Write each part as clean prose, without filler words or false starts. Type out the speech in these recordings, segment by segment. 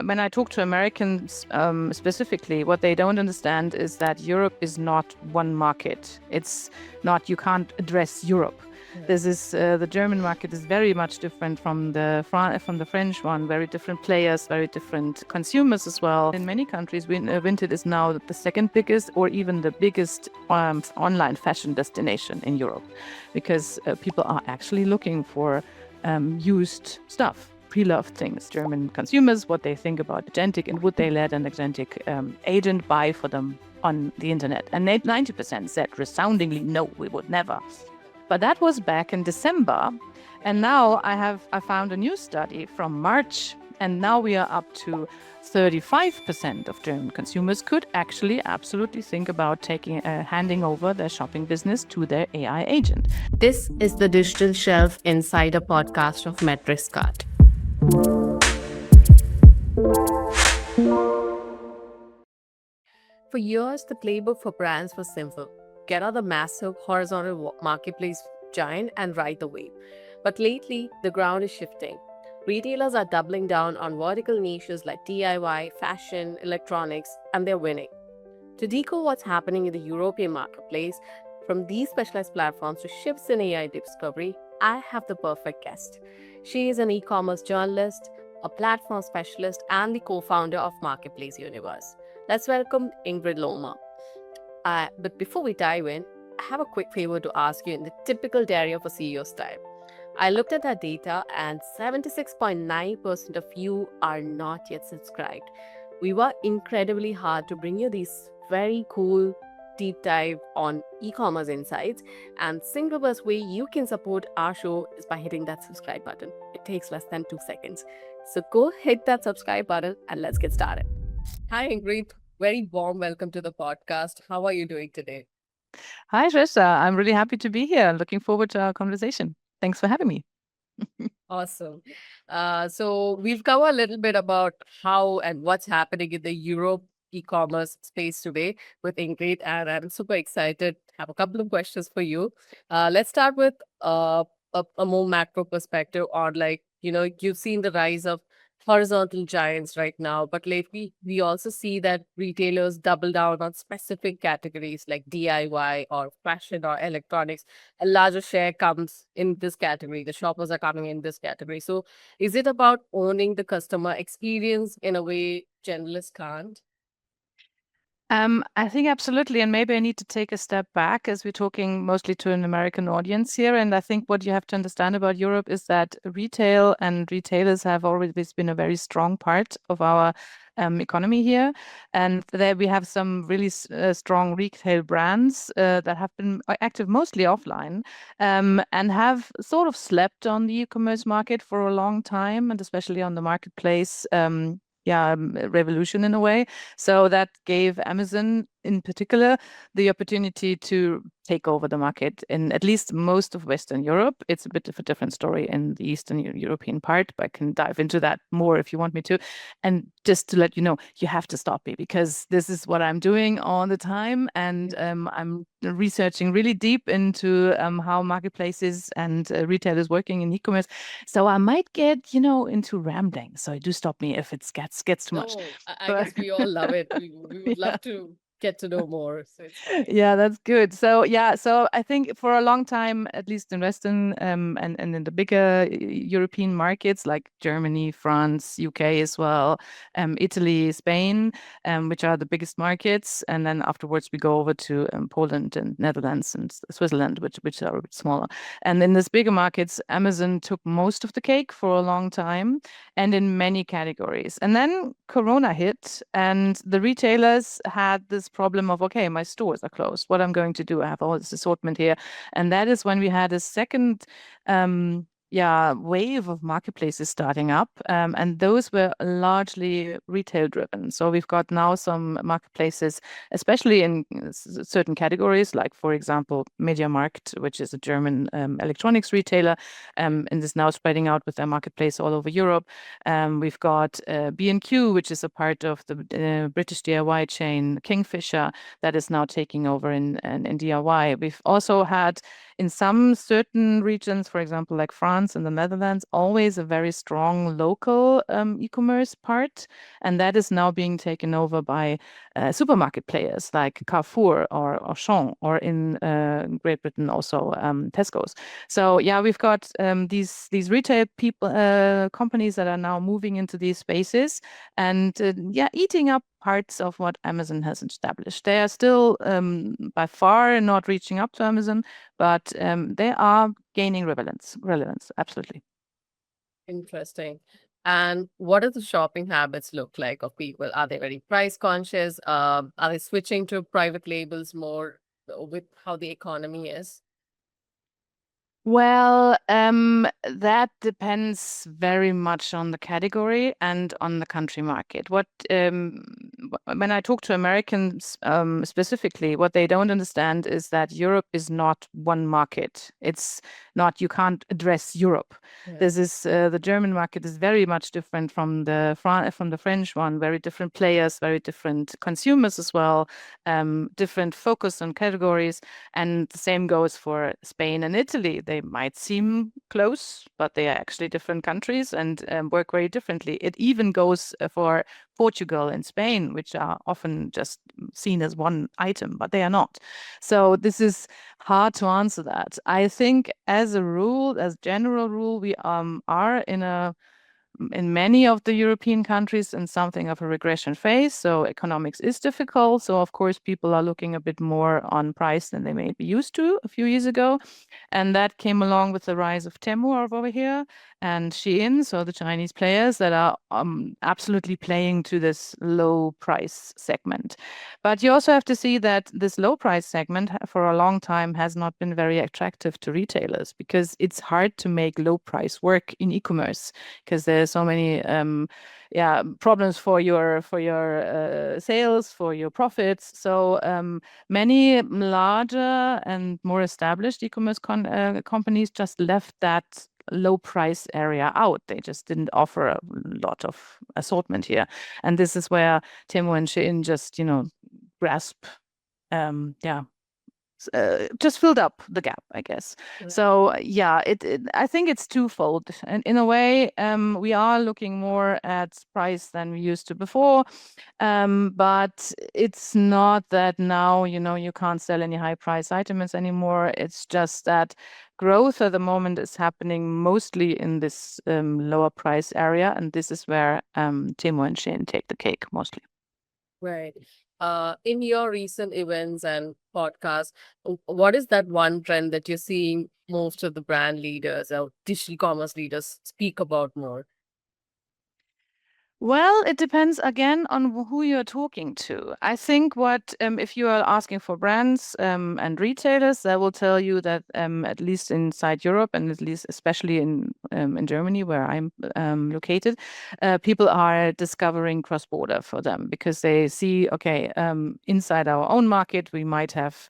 when I talk to Americans specifically, what they don't understand is that Europe is not one market. It's not, you can't address Europe. This is the German market is very much different from the French one. Very different players, very different consumers as well. In many countries, Vinted is now the second biggest, or even the biggest online fashion destination in Europe, because people are actually looking for used stuff, pre-loved things. German consumers, what they think about Agentic, and would they let an Agentic agent buy for them on the internet? And 90% said resoundingly, no, we would never. But that was back in December. And now I found a new study from March, and now we are up to 35% of German consumers could actually absolutely think about handing over their shopping business to their AI agent. This is the Digital Shelf Insider podcast of MetricsCart. For years, the playbook for brands was simple. Get out the massive horizontal marketplace giant and ride the wave. But lately, the ground is shifting. Retailers are doubling down on vertical niches like DIY, fashion, electronics, and they're winning. To decode what's happening in the European marketplace, from these specialized platforms to shifts in AI discovery, I have the perfect guest. She is an e-commerce journalist, a platform specialist, and the co-founder of Marketplace Universe. Let's welcome Ingrid Lommer. But before we dive in, I have a quick favor to ask you in the typical diary of a CEO style. I looked at that data and 76.9% of you are not yet subscribed. We work incredibly hard to bring you these very cool deep dive on e-commerce insights, and single best way you can support our show is by hitting that subscribe button. It takes less than 2 seconds. So go hit that subscribe button and let's get started. Hi Ingrid. Very warm welcome to the podcast. How are you doing today? Hi, Shreshta. I'm really happy to be here. Looking forward to our conversation. Thanks for having me. Awesome. So we've covered a little bit about how and what's happening in the Europe e-commerce space today with Ingrid, and I'm super excited. Have a couple of questions for you. Let's start with a more macro perspective on, like, you've seen the rise of horizontal giants right now, but lately we also see that retailers double down on specific categories like DIY or fashion or electronics. A larger share comes in this category. The shoppers are coming in this category. So is it about owning the customer experience in a way generalists can't? I think absolutely. And maybe I need to take a step back, as we're talking mostly to an American audience here. And I think what you have to understand about Europe is that retail and retailers have always been a very strong part of our economy here. And there we have some really strong retail brands that have been active mostly offline and have sort of slept on the e-commerce market for a long time, and especially on the marketplace revolution in a way. So that gave Amazon in particular the opportunity to take over the market in at least most of Western Europe. It's a bit of a different story in the Eastern European part, but I can dive into that more if you want me to. And just to let you know, you have to stop me, because this is what I'm doing all the time. And I'm researching really deep into how marketplaces and retailers working in e-commerce. So I might get, into rambling. So do stop me if it gets too much. I guess we all love it. We would love to get to know more. So it's fine. Yeah, that's good. So I think for a long time, at least in Western and in the bigger European markets like Germany, France, UK as well, Italy, Spain, which are the biggest markets, and then afterwards we go over to Poland and Netherlands and Switzerland, which are a bit smaller. And in these bigger markets, Amazon took most of the cake for a long time, and in many categories. And then Corona hit, and the retailers had this problem of, okay, my stores are closed. What I'm going to do? I have all this assortment here. And that is when we had a second wave of marketplaces starting up. And those were largely retail driven. So we've got now some marketplaces, especially in certain categories, like, for example, MediaMarkt, which is a German electronics retailer, and is now spreading out with their marketplace all over Europe. We've got B&Q, which is a part of the British DIY chain Kingfisher, that is now taking over in DIY. We've also had in some certain regions, for example, like France, France and the Netherlands, always a very strong local e-commerce part. And that is now being taken over by supermarket players like Carrefour or Auchan, or in Great Britain also Tesco's. So yeah, we've got these retail people companies that are now moving into these spaces and yeah, eating up parts of what Amazon has established. They are still by far not reaching up to Amazon, but they are gaining relevance, absolutely. Interesting. And what do the shopping habits look like of people? Are they very price conscious? Are they switching to private labels more with how the economy is? Well, that depends very much on the category and on the country market. When I talk to Americans specifically, what they don't understand is that Europe is not one market. It's not, you can't address Europe. Yeah. This is the German market is very much different from the French one. Very different players, very different consumers as well. Different focus on categories. And the same goes for Spain and Italy. They might seem close, but they are actually different countries and work very differently. It even goes for Portugal and Spain, which are often just seen as one item, but they are not. So this is hard to answer that. I think as a rule, as general rule, we are in many of the European countries in something of a regression phase. So economics is difficult. So of course, people are looking a bit more on price than they may be used to a few years ago. And that came along with the rise of Temu over here and Shein, so the Chinese players that are absolutely playing to this low price segment. But you also have to see that this low price segment for a long time has not been very attractive to retailers because it's hard to make low price work in e-commerce because there's so many problems for your sales, for your profits. So many larger and more established e-commerce companies just left that low price area out. They just didn't offer a lot of assortment here. And this is where Temu and Shein just, grasp, just filled up the gap, I guess. Yeah. So yeah, I think it's twofold. And in a way, we are looking more at price than we used to before. But it's not that now, you can't sell any high price items anymore. It's just that growth at the moment is happening mostly in this lower price area. And this is where Temu and Shein take the cake mostly. Right. In your recent events and podcasts, what is that one trend that you're seeing most of the brand leaders or digital commerce leaders speak about more? Well, it depends again on who you're talking to. I think if you are asking for brands and retailers, they will tell you that at least inside Europe and at least especially in Germany, where I'm located, people are discovering cross-border for them because they see, okay, inside our own market, we might have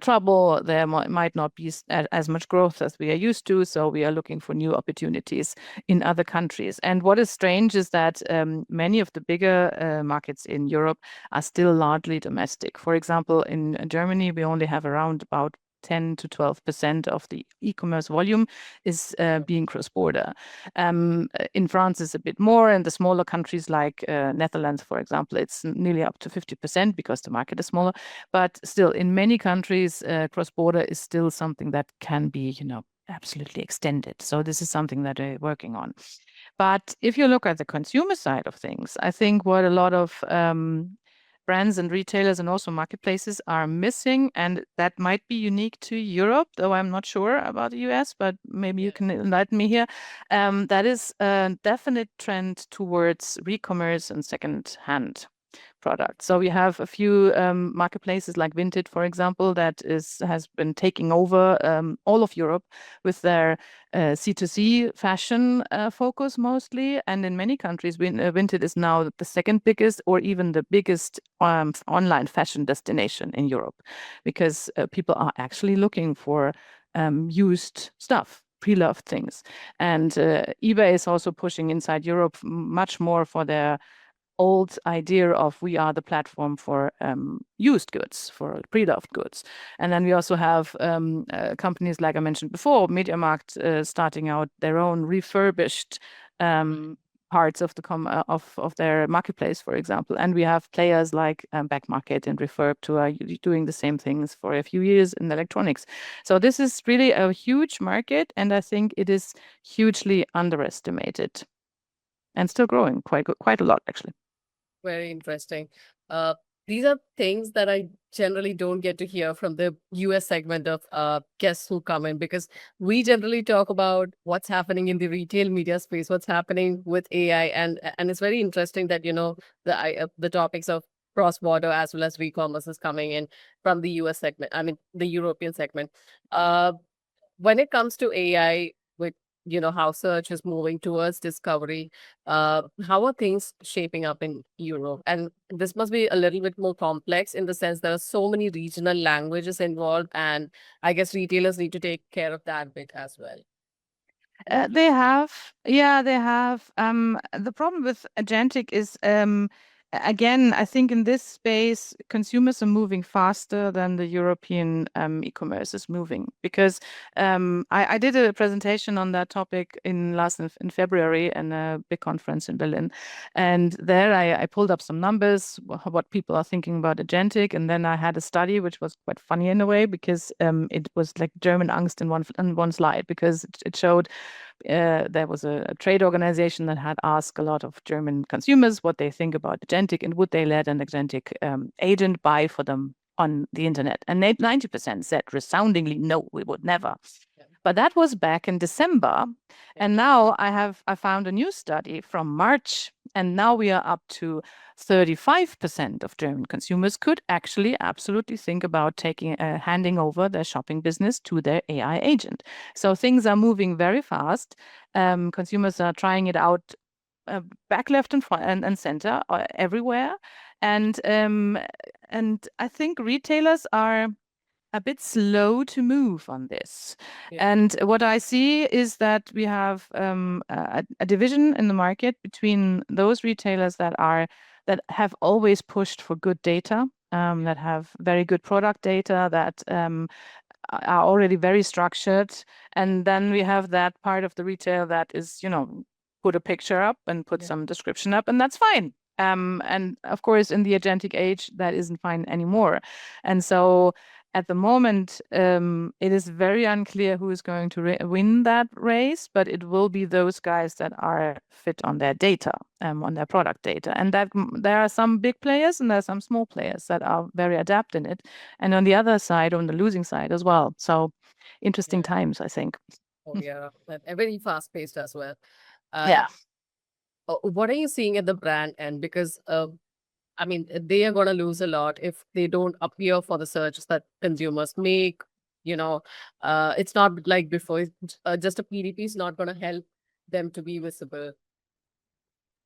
trouble. There might not be as much growth as we are used to. So we are looking for new opportunities in other countries. And what is strange is that many of the bigger markets in Europe are still largely domestic. For example, in Germany, we only have around about 10 to 12% of the e-commerce volume is being cross-border. In France, it's a bit more. In the smaller countries like Netherlands, for example, it's nearly up to 50% because the market is smaller. But still, in many countries, cross-border is still something that can be, absolutely extended. So this is something that we're working on. But if you look at the consumer side of things, I think what a lot of brands and retailers and also marketplaces are missing, and that might be unique to Europe, though I'm not sure about the US, but maybe you can enlighten me here. That is a definite trend towards re-commerce and second-hand products. So we have a few marketplaces like Vinted, for example, that has been taking over all of Europe with their C2C fashion focus mostly. And in many countries, Vinted is now the second biggest or even the biggest online fashion destination in Europe because people are actually looking for used stuff, pre-loved things. And eBay is also pushing inside Europe much more for their old idea of we are the platform for used goods, for pre-loved goods. And then we also have companies, like I mentioned before, MediaMarkt starting out their own refurbished parts of the of their marketplace, for example. And we have players like Backmarket and Refurb who are doing the same things for a few years in electronics. So this is really a huge market, and I think it is hugely underestimated and still growing quite a lot, actually. Very interesting. These are things that I generally don't get to hear from the US segment of guests who come in, because we generally talk about what's happening in the retail media space, what's happening with AI, and it's very interesting that the topics of cross border as well as e-commerce is coming in from the US segment. I mean the European segment. When it comes to AI, with how search is moving towards discovery, how are things shaping up in Europe? And this must be a little bit more complex in the sense there are so many regional languages involved, and I guess retailers need to take care of that bit as well. They have, yeah, they have. The problem with Agentic is, again, I think in this space, consumers are moving faster than the European e-commerce is moving. Because I did a presentation on that topic in February in a big conference in Berlin, and there I pulled up some numbers, what people are thinking about Agentic, and then I had a study which was quite funny in a way, because it was like German angst in one slide, because it showed there was a trade organization that had asked a lot of German consumers what they think about Agentic and would they let an Agentic agent buy for them on the internet. And 90% said resoundingly, no, we would never. Yeah. But that was back in December. Yeah. And now I found a new study from March, and now we are up to 35% of German consumers could actually absolutely think about handing over their shopping business to their AI agent. So things are moving very fast. Consumers are trying it out back, left, and front and center everywhere. And I think retailers are a bit slow to move on this. Yeah. And what I see is that we have a division in the market between those retailers that have always pushed for good data, that have very good product data, that are already very structured. And then we have that part of the retail that is, put a picture up and put some description up, and that's fine. And of course, in the agentic age, that isn't fine anymore. And so at the moment, it is very unclear who is going to win that race, but it will be those guys that are fit on their data, on their product data. And that there are some big players and there are some small players that are very adept in it. And on the other side, on the losing side as well. So interesting times, I think. Oh, yeah, and very fast paced as well. Yeah. What are you seeing at the brand end? Because I mean, they are going to lose a lot if they don't appear for the searches that consumers make. It's not like before. Just a PDP is not going to help them to be visible.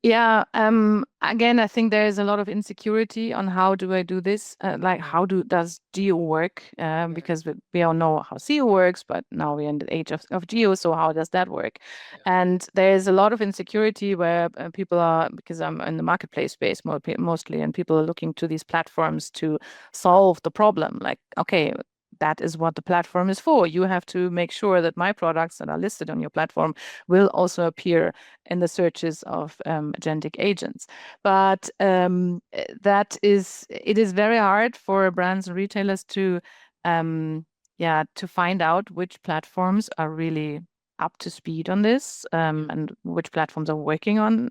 Yeah. Again, I think there is a lot of insecurity on how do I do this? Like, how does GEO work? Because we all know how SEO works, but now we're in the age of GEO. So how does that work? Yeah. And there is a lot of insecurity where people are, because I'm in the marketplace space mostly, and people are looking to these platforms to solve the problem. Like, okay, that is what the platform is for. You have to make sure that my products that are listed on your platform will also appear in the searches of agentic agents. But it is very hard for brands and retailers to find out which platforms are really up to speed on this, and which platforms are working on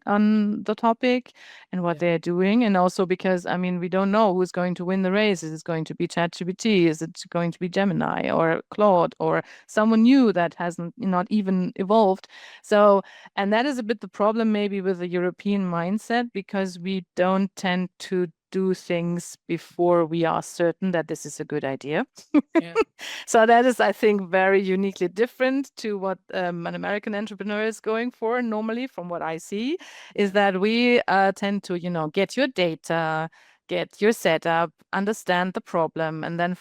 the topic and what they're doing. And also because, I mean, we don't know who's going to win the race. Is it going to be ChatGPT? Is it going to be Gemini or Claude or someone new that hasn't not even evolved? So, and that is a bit the problem maybe with the European mindset, because we don't tend to do things before we are certain that this is a good idea. Yeah. So that is, I think, very uniquely different to what an American entrepreneur is going for normally, from what I see, is that we tend to, get your data, get your setup, understand the problem, and then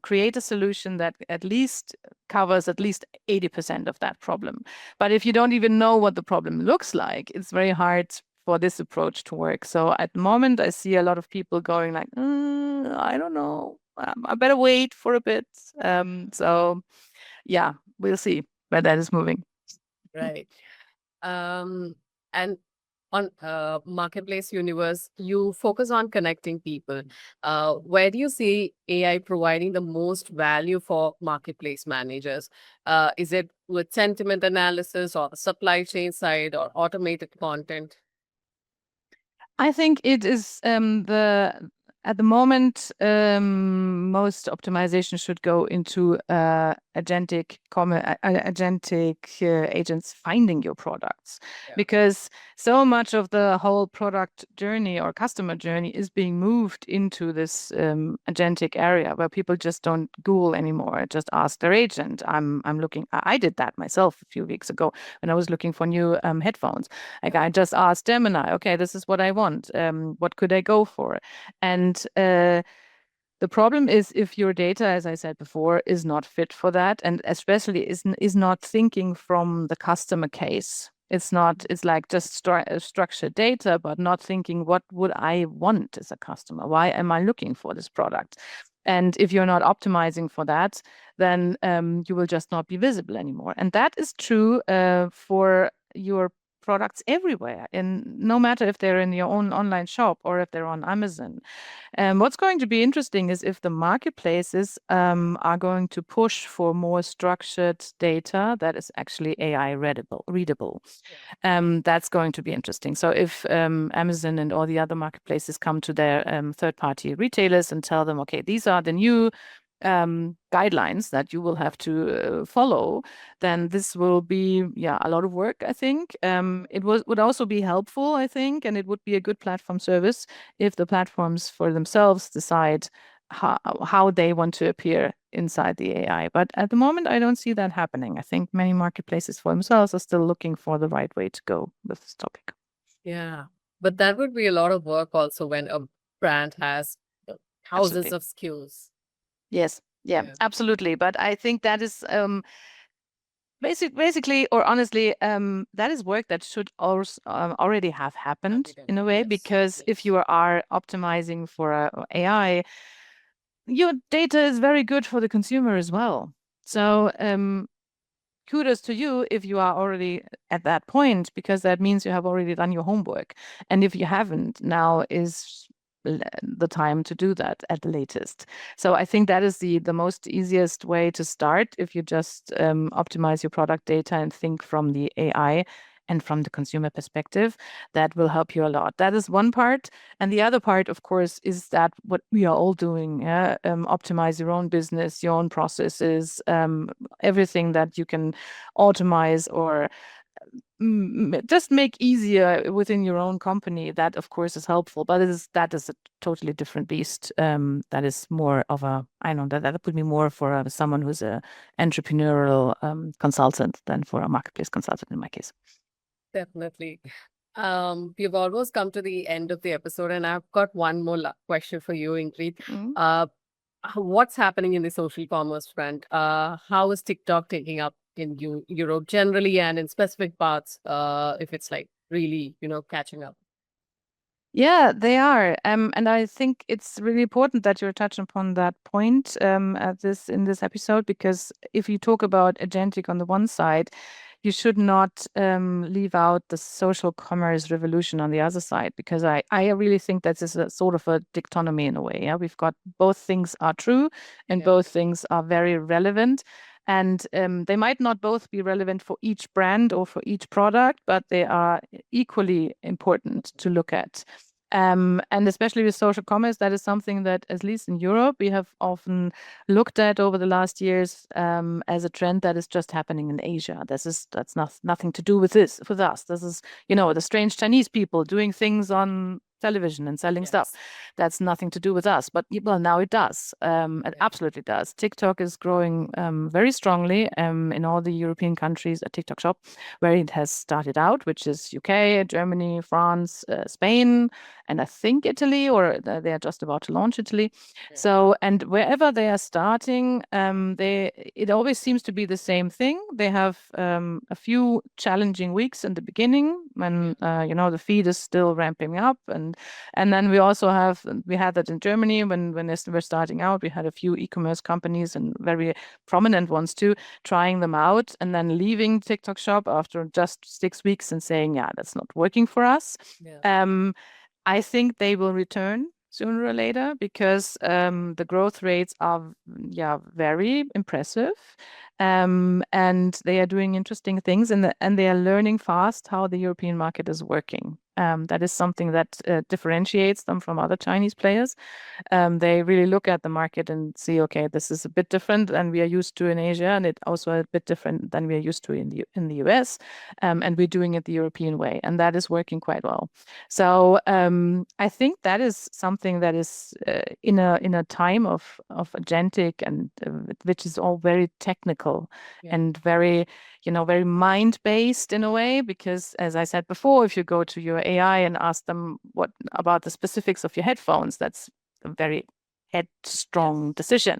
create a solution that at least covers at least 80% of that problem. But if you don't even know what the problem looks like, it's very hard for this approach to work. So at the moment, I see a lot of people going like, I don't know, I better wait for a bit. So yeah, we'll see where that is moving. Right. And on Marketplace Universe, you focus on connecting people. Where do you see AI providing the most value for marketplace managers? Is it with sentiment analysis or the supply chain side or automated content? I think it is at the moment most optimization should go into agentic agents finding your products, Yeah. because so much of the whole product journey or customer journey is being moved into this agentic area where people just don't Google anymore, just ask their agent. I'm looking. I did that myself a few weeks ago when I was looking for new headphones. Like I just asked Gemini, okay, this is what I want. What could I go for? And the problem is if your data, as I said before, is not fit for that, and especially is not thinking from the customer case. It's not. It's like just structured data, but not thinking what would I want as a customer. Why am I looking for this product? And if you're not optimizing for that, then you will just not be visible anymore. And that is true for your products everywhere, and no matter if they're in your own online shop or if they're on Amazon. What's going to be interesting is if the marketplaces are going to push for more structured data that is actually AI readable. That's going to be interesting. So if Amazon and all the other marketplaces come to their third-party retailers and tell them, okay, these are the new guidelines that you will have to follow, then this will be a lot of work, I think. It would also be helpful, I think, and it would be a good platform service if the platforms for themselves decide how they want to appear inside the AI. But at the moment, I don't see that happening. I think many marketplaces for themselves are still looking for the right way to go with this topic. Yeah. But that would be a lot of work also when a brand has thousands Absolutely. of SKUs. Yes. Yeah, Yeah. absolutely. But I think that is basically, or honestly, that is work that should also already have happened in a way, Yes. because if Yes. you are optimizing for AI, your data is very good for the consumer as well. So kudos to you if you are already at that point, because that means you have already done your homework. And if you haven't, now is the time to do that at the latest. So I think that is the most easiest way to start, if you just optimize your product data and think from the AI and from the consumer perspective. That will help you a lot. That is one part. And the other part, of course, is that what we are all doing. Optimize your own business, your own processes, everything that you can automate or just make easier within your own company. That, of course, is helpful, but that is a totally different beast. That is more of a, I know that would be more for someone who's a entrepreneurial consultant than for a marketplace consultant in my case. Definitely. We've almost come to the end of the episode, and I've got one more question for you, Ingrid. Mm. What's happening in the social commerce front? How is TikTok taking up in Europe generally and in specific parts, if it's like really, catching up? Yeah, they are. And I think it's really important that you're touching upon that point in this episode, because if you talk about agentic on the one side, you should not leave out the social commerce revolution on the other side, because I really think that this is a sort of a dichotomy in a way. Yeah, we've got both things are true and Yeah. both things are very relevant. And they might not both be relevant for each brand or for each product, but they are equally important to look at. And especially with social commerce, that is something that, at least in Europe, we have often looked at over the last years as a trend that is just happening in Asia. That's nothing to do with us. This is, the strange Chinese people doing things on television and selling stuff. That's nothing to do with us, but well, now it does. It absolutely does. TikTok is growing very strongly in all the European countries. A TikTok shop where it has started out, which is UK, Germany, France, Spain, and I think Italy, or they are just about to launch Italy. So, and wherever they are starting, it always seems to be the same thing. They have a few challenging weeks in the beginning when the feed is still ramping up, and then we had that in Germany when they were starting out. We had a few e-commerce companies and very prominent ones too, trying them out and then leaving TikTok shop after just 6 weeks and saying, yeah, that's not working for us. I think they will return sooner or later because the growth rates are very impressive, and they are doing interesting things, and they are learning fast how the European market is working. That is something that differentiates them from other Chinese players. They really look at the market and see, okay, this is a bit different than we are used to in Asia, and it's also a bit different than we are used to in the US, and we're doing it the European way, and that is working quite well. So I think that is something that is in a time of agentic and which is all very technical and very very mind-based in a way, because as I said before, if you go to your AI and ask them what about the specifics of your headphones, that's a very headstrong decision.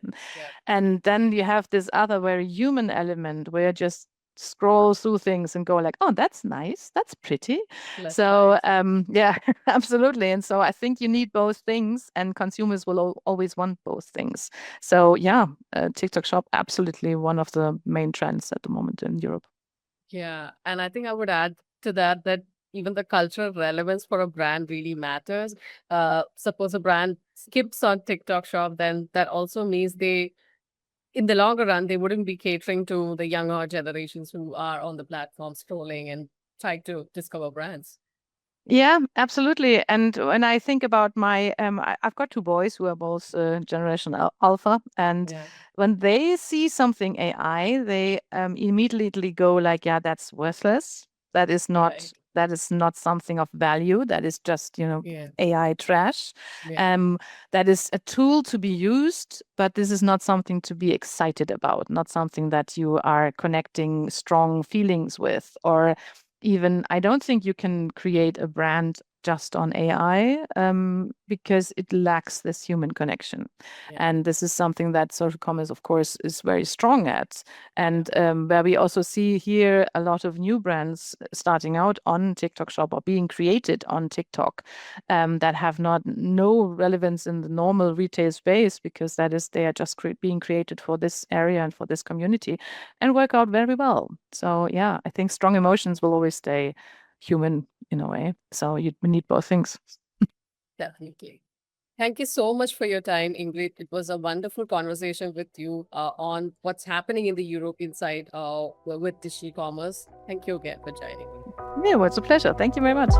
And then you have this other very human element where you just scroll through things and go like, oh, that's nice, that's pretty. So yeah, absolutely. And so I think you need both things, and consumers will always want both things. So yeah, TikTok shop, absolutely one of the main trends at the moment in Europe. Yeah, and I think I would add to that even the cultural relevance for a brand really matters. Suppose a brand skips on TikTok shop, then that also means in the longer run, they wouldn't be catering to the younger generations who are on the platform scrolling and trying to discover brands. Yeah, absolutely. And when I think about I've got two boys who are both Generation Alpha, and when they see something AI, they immediately go like, yeah, that's worthless. That is not something of value. That is just, AI trash. That is a tool to be used, but this is not something to be excited about, not something that you are connecting strong feelings with, or even I don't think you can create a brand just on AI because it lacks this human connection. And this is something that social commerce, of course, is very strong at. And where we also see here a lot of new brands starting out on TikTok shop or being created on TikTok that have no relevance in the normal retail space, because they are just being created for this area and for this community and work out very well. So yeah, I think strong emotions will always stay human in a way. So we need both things. Definitely. Thank you so much for your time, Ingrid. It was a wonderful conversation with you on what's happening in the European side with digital commerce. Thank you again for joining me. Yeah, well, it's a pleasure. Thank you very much.